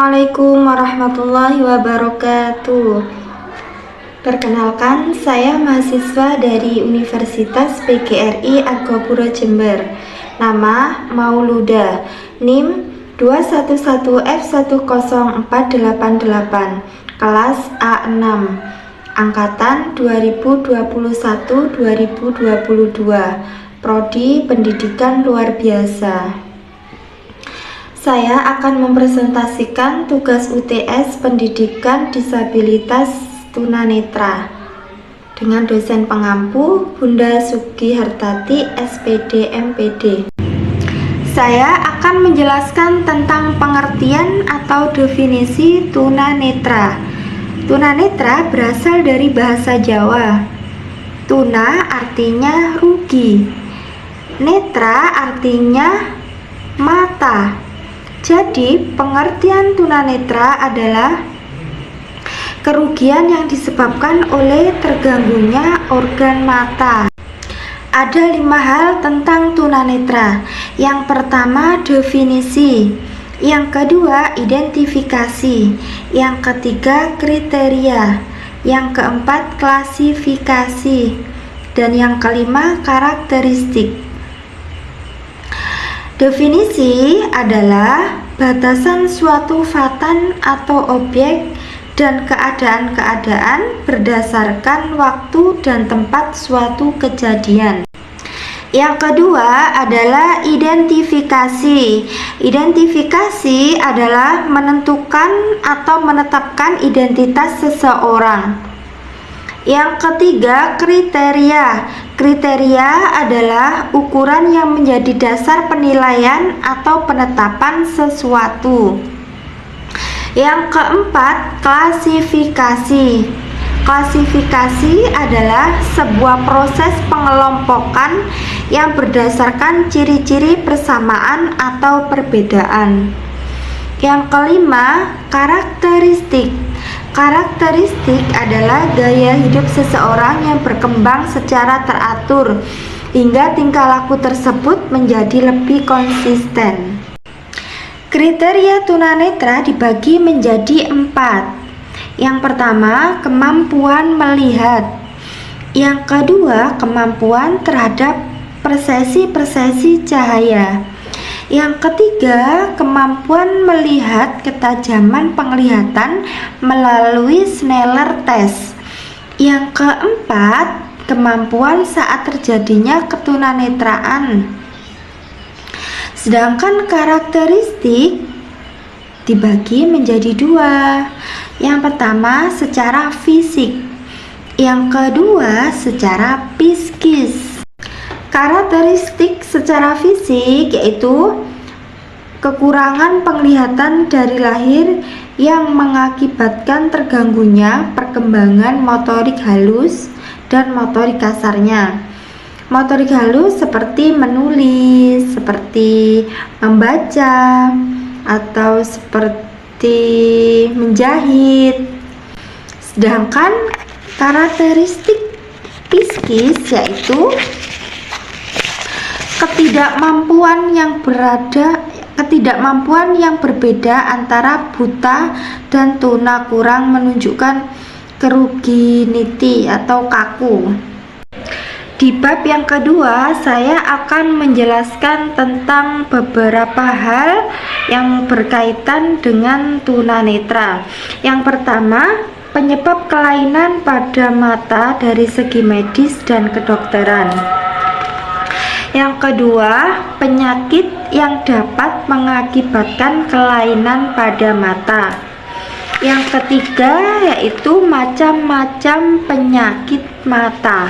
Assalamualaikum warahmatullahi wabarakatuh. Perkenalkan, saya mahasiswa dari Universitas PGRI Argopuro Jember. Nama Mauluda, NIM 211F10488, kelas A6, angkatan 2021-2022, Prodi Pendidikan Luar Biasa. Saya akan mempresentasikan tugas UTS Pendidikan Disabilitas Tunanetra dengan dosen pengampu Bunda Sugihartati SPD MPD. Saya akan menjelaskan tentang pengertian atau definisi tunanetra. Tunanetra berasal dari bahasa Jawa. Tuna artinya rugi, netra artinya mata. Jadi, pengertian tunanetra adalah kerugian yang disebabkan oleh terganggunya organ mata. Ada 5 hal tentang tunanetra. Yang pertama, definisi. Yang kedua, identifikasi. Yang ketiga, kriteria. Yang keempat, klasifikasi. Dan yang kelima, karakteristik. Definisi adalah batasan suatu fatan atau objek dan keadaan-keadaan berdasarkan waktu dan tempat suatu kejadian. Yang kedua adalah identifikasi. Identifikasi adalah menentukan atau menetapkan identitas seseorang. Yang ketiga, kriteria. Kriteria adalah ukuran yang menjadi dasar penilaian atau penetapan sesuatu. Yang keempat, klasifikasi. Klasifikasi adalah sebuah proses pengelompokan yang berdasarkan ciri-ciri persamaan atau perbedaan. Yang kelima, karakteristik. Karakteristik adalah gaya hidup seseorang yang berkembang secara teratur hingga tingkah laku tersebut menjadi lebih konsisten. Kriteria tunanetra dibagi menjadi 4. Yang pertama, kemampuan melihat. Yang kedua, kemampuan terhadap persesi-persesi cahaya. Yang ketiga, kemampuan melihat ketajaman penglihatan melalui Sneller test. Yang keempat, kemampuan saat terjadinya ketunanetraan. Sedangkan karakteristik dibagi menjadi 2. Yang pertama, secara fisik. Yang kedua, secara psikis. Karakteristik secara fisik yaitu kekurangan penglihatan dari lahir yang mengakibatkan terganggunya perkembangan motorik halus dan motorik kasarnya. Motorik halus seperti menulis, seperti membaca, atau seperti menjahit. Sedangkan karakteristik psikis yaitu ketidakmampuan yang berbeda antara buta dan tuna kurang menunjukkan keruginiti atau kaku. Di bab yang kedua, saya akan menjelaskan tentang beberapa hal yang berkaitan dengan tunanetra. Yang pertama, penyebab kelainan pada mata dari segi medis dan kedokteran. Yang kedua, penyakit yang dapat mengakibatkan kelainan pada mata. Yang ketiga, yaitu macam-macam penyakit mata.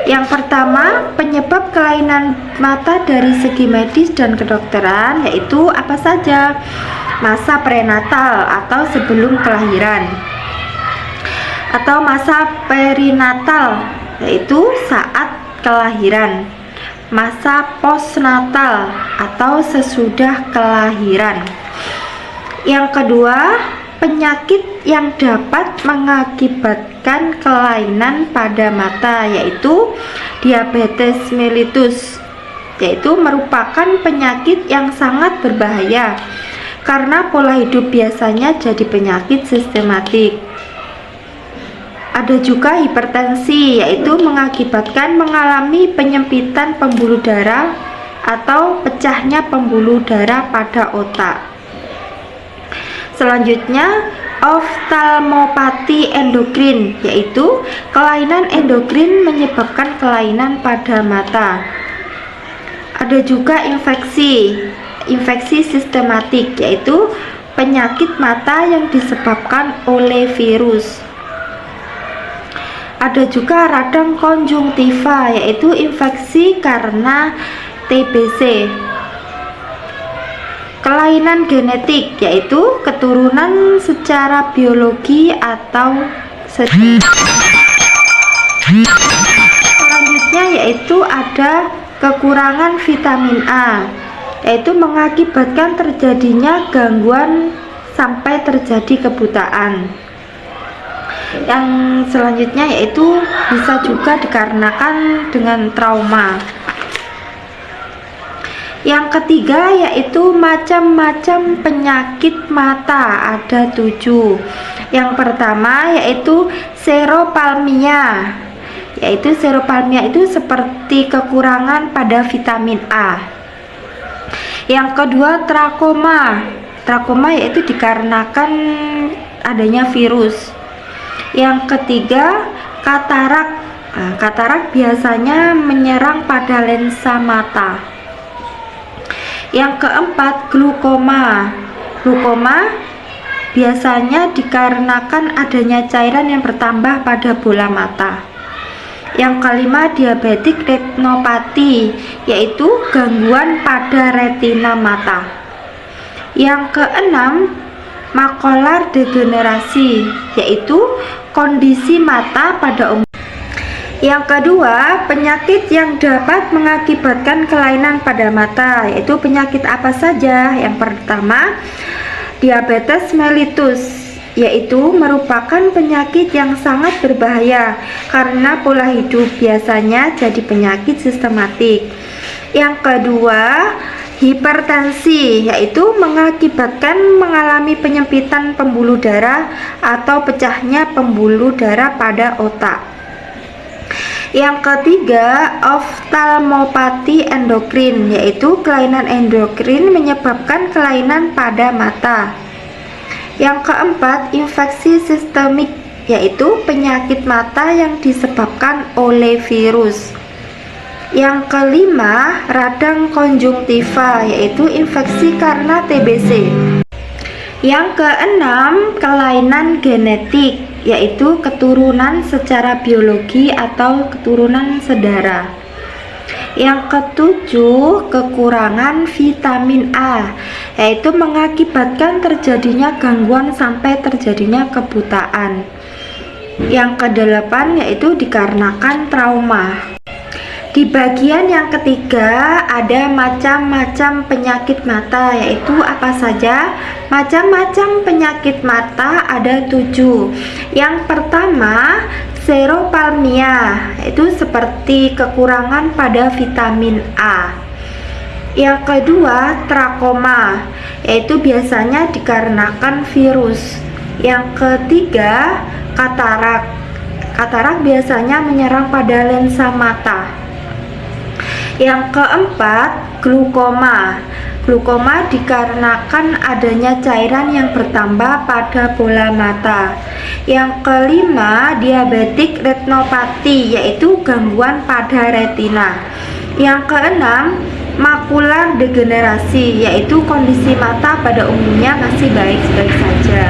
Yang pertama, penyebab kelainan mata dari segi medis dan kedokteran yaitu apa saja? Masa prenatal atau sebelum kelahiran, atau masa perinatal yaitu saat kelahiran, masa postnatal atau sesudah kelahiran. Yang kedua, penyakit yang dapat mengakibatkan kelainan pada mata yaitu diabetes mellitus, yaitu merupakan penyakit yang sangat berbahaya karena pola hidup biasanya jadi penyakit sistematik. Ada juga hipertensi, yaitu mengakibatkan mengalami penyempitan pembuluh darah atau pecahnya pembuluh darah pada otak. Selanjutnya, oftalmopati endokrin, yaitu kelainan endokrin menyebabkan kelainan pada mata. Ada juga infeksi sistematik, yaitu penyakit mata yang disebabkan oleh virus. Ada juga radang konjungtiva, yaitu infeksi karena TBC. Kelainan genetik, yaitu keturunan secara biologi atau sejarah. Selanjutnya yaitu ada kekurangan vitamin A, yaitu mengakibatkan terjadinya gangguan sampai terjadi kebutaan. Yang selanjutnya yaitu bisa juga dikarenakan dengan trauma. Yang ketiga yaitu macam-macam penyakit mata, ada 7. Yang pertama yaitu xeropalmia, yaitu xeropalmia itu seperti kekurangan pada vitamin A. Yang kedua trakoma yaitu dikarenakan adanya virus. Yang ketiga katarak. Katarak biasanya menyerang pada lensa mata. Yang keempat glukoma biasanya dikarenakan adanya cairan yang bertambah pada bola mata. Yang kelima diabetik retinopati, yaitu gangguan pada retina mata. Yang keenam makular degenerasi, yaitu kondisi mata pada umumnya. Yang kedua, penyakit yang dapat mengakibatkan kelainan pada mata, yaitu penyakit apa saja? Yang pertama, diabetes mellitus, yaitu merupakan penyakit yang sangat berbahaya karena pola hidup biasanya jadi penyakit sistematik. Yang kedua, hipertensi, yaitu mengakibatkan mengalami penyempitan pembuluh darah atau pecahnya pembuluh darah pada otak. Yang ketiga, oftalmopati endokrin, yaitu kelainan endokrin menyebabkan kelainan pada mata. Yang keempat, infeksi sistemik, yaitu penyakit mata yang disebabkan oleh virus. Yang kelima, radang konjungtiva, yaitu infeksi karena TBC. Yang keenam, kelainan genetik, yaitu keturunan secara biologi atau keturunan sedara. Yang ketujuh, kekurangan vitamin A, yaitu mengakibatkan terjadinya gangguan sampai terjadinya kebutaan. Yang kedelapan yaitu dikarenakan trauma. Di bagian yang ketiga ada macam-macam penyakit mata, yaitu apa saja? Macam-macam penyakit mata ada 7. Yang pertama xeropalmia, yaitu seperti kekurangan pada vitamin A. Yang kedua trakoma, yaitu biasanya dikarenakan virus. Yang ketiga katarak. Katarak biasanya menyerang pada lensa mata. Yang keempat, glukoma. Glukoma dikarenakan adanya cairan yang bertambah pada bola mata. Yang kelima, diabetik retinopati, yaitu gangguan pada retina. Yang keenam, makular degenerasi, yaitu kondisi mata pada umumnya masih baik-baik saja.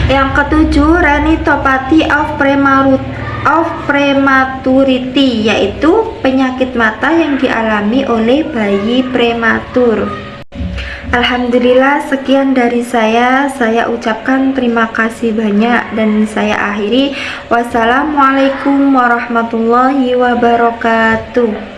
Yang ketujuh, retinopathy of prematurity, yaitu penyakit mata yang dialami oleh bayi prematur. Alhamdulillah, sekian dari saya ucapkan terima kasih banyak dan saya akhiri. Wassalamualaikum warahmatullahi wabarakatuh.